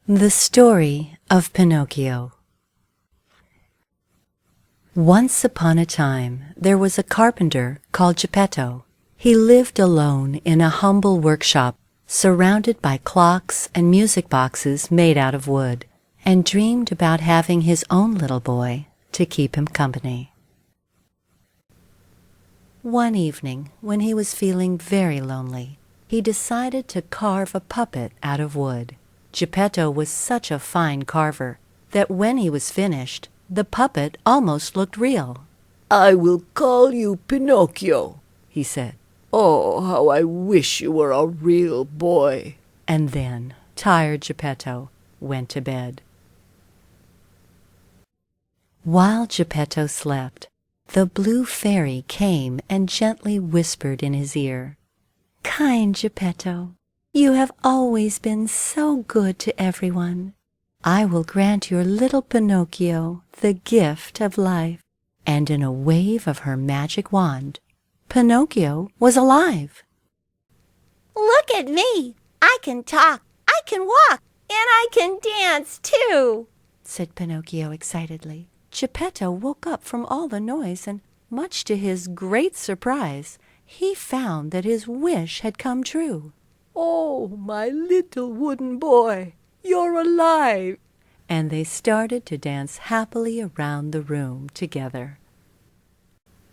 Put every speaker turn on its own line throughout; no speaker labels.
The Story of Pinocchio. Once upon a time, there was a carpenter called Geppetto. He lived alone in a humble workshop, surrounded by clocks and music boxes made out of wood, and dreamed about having his own little boy to keep him company. One evening, when he was feeling very lonely, he decided to carve a puppet out of wood. Geppetto was such a fine carver that when he was finished, the puppet almost looked real.
"I will call you Pinocchio," he said. "Oh, how I wish you were a real boy."
And then, tired Geppetto went to bed. While Geppetto slept, the blue fairy came and gently whispered in his ear, "Kind Geppetto, you have always been so good to everyone. I will grant your little Pinocchio the gift of life." And in a wave of her magic wand, Pinocchio was alive.
"Look at me! I can talk, I can walk, and I can dance too!"
said Pinocchio excitedly. Geppetto woke up from all the noise, and much to his great surprise, he found that his wish had come true.
"Oh, my little wooden boy, you're alive!"
And they started to dance happily around the room together.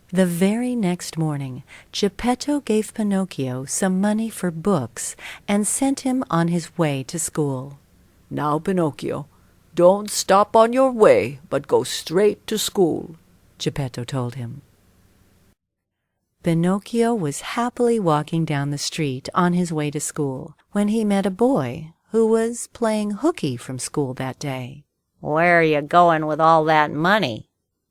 The very next morning, Geppetto gave Pinocchio some money for books and sent him on his way to school.
"Now, Pinocchio, don't stop on your way, but go straight to school," Geppetto told him.
Pinocchio was happily walking down the street on his way to school when he met a boy who was playing hooky from school that day.
"Where are you going with all that money?"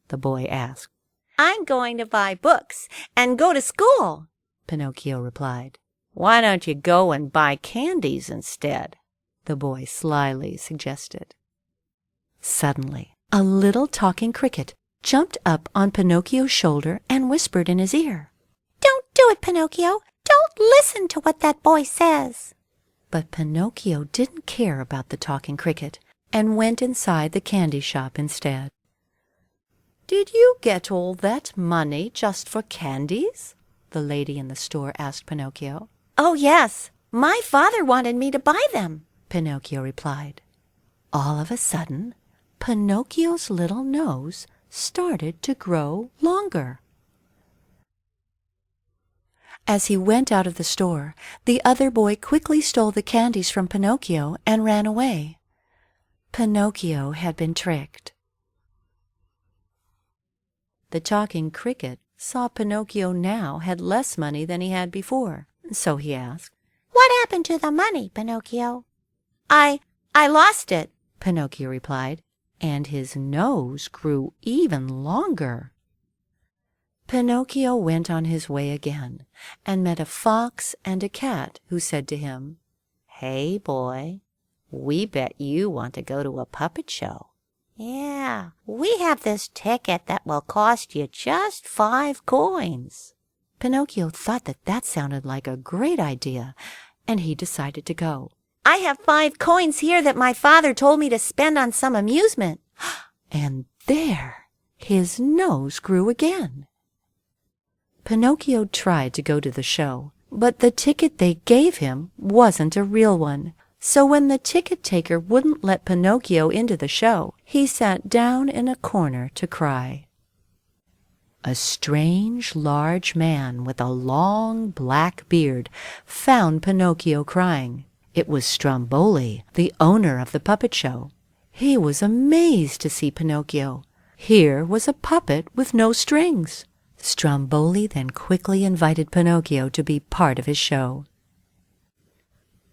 the boy asked.
"I'm going to buy books and go to school,"
Pinocchio replied.
"Why don't you go and buy candies instead?"
the boy slyly suggested. Suddenly, a little talking cricket jumped up on Pinocchio's shoulder and whispered in his ear,
"Don't do it, Pinocchio! Don't listen to what that boy says!"
But Pinocchio didn't care about the talking cricket and went inside the candy shop instead. "Did you get all that money just for candies?" the lady in the store asked Pinocchio.
"Oh, yes. My father wanted me to buy them,"
Pinocchio replied. All of a sudden, Pinocchio's little nose started to grow longer. As he went out of the store, the other boy quickly stole the candies from Pinocchio and ran away. Pinocchio had been tricked. The talking cricket saw Pinocchio now had less money than he had before, so he asked,
"What happened to the money, Pinocchio?" I lost it,"
Pinocchio replied, and his nose grew even longer. Pinocchio went on his way again and met a fox and a cat who said to him,
"Hey, boy, we bet you want to go to a puppet show." "Yeah, we have this ticket that will cost you just 5 coins."
Pinocchio thought that sounded like a great idea, and he decided to go.
"I have 5 coins here that my father told me to spend on some amusement."
And there, his nose grew again. Pinocchio tried to go to the show, but the ticket they gave him wasn't a real one. So when the ticket taker wouldn't let Pinocchio into the show, he sat down in a corner to cry. A strange, large man with a long black beard found Pinocchio crying. It was Stromboli, the owner of the puppet show. He was amazed to see Pinocchio. Here was a puppet with no strings. Stromboli then quickly invited Pinocchio to be part of his show.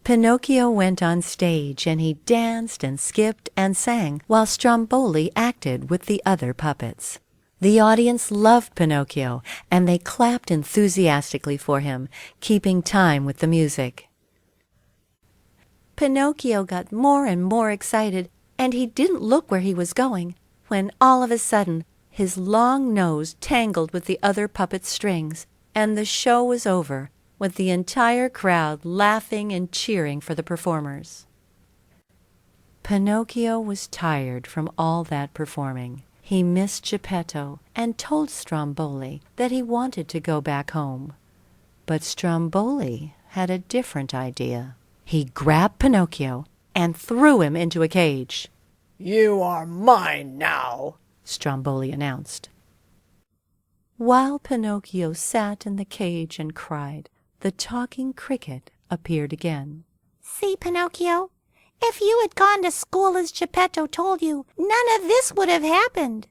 Pinocchio went on stage and he danced and skipped and sang while Stromboli acted with the other puppets. The audience loved Pinocchio and they clapped enthusiastically for him, keeping time with the music. Pinocchio got more and more excited, and he didn't look where he was going, when all of a sudden his long nose tangled with the other puppet's strings, and the show was over, with the entire crowd laughing and cheering for the performers. Pinocchio was tired from all that performing. He missed Geppetto and told Stromboli that he wanted to go back home. But Stromboli had a different idea. He grabbed Pinocchio and threw him into a cage.
"You are mine now,"
Stromboli announced. While Pinocchio sat in the cage and cried, the talking cricket appeared again.
See, Pinocchio, if you had gone to school as Geppetto told you, none of this would have happened.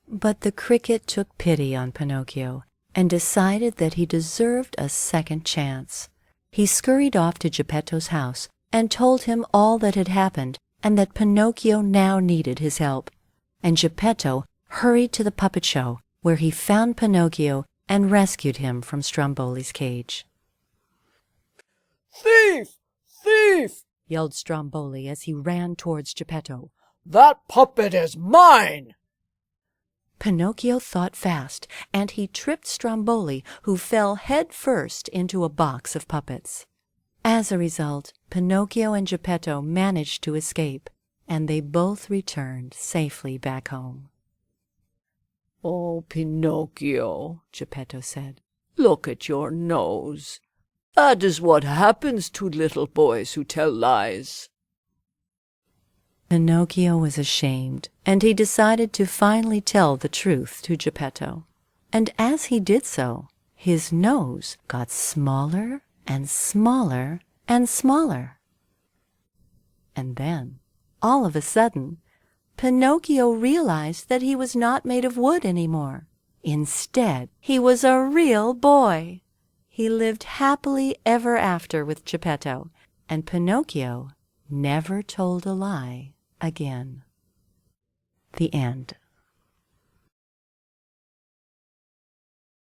But the cricket took pity on Pinocchio and decided that he deserved a second chance. He scurried off to Geppetto's house and told him all that had happened and that Pinocchio now needed his help. And Geppetto hurried to the puppet show, where he found Pinocchio and rescued him from Stromboli's cage.
"Thief! Thief!"
yelled Stromboli as he ran towards Geppetto.
"That puppet is mine!"
Pinocchio thought fast, and he tripped Stromboli, who fell head first into a box of puppets. As a result, Pinocchio and Geppetto managed to escape, and they both returned safely back home.
"Oh, Pinocchio," Geppetto said, "look at your nose. That is what happens to little boys who tell lies."
Pinocchio was ashamed, and he decided to finally tell the truth to Geppetto. And as he did so, his nose got smaller and smaller and smaller. And then, all of a sudden, Pinocchio realized that he was not made of wood anymore. Instead, he was a real boy. He lived happily ever after with Geppetto, and Pinocchio never told a lie again. The end.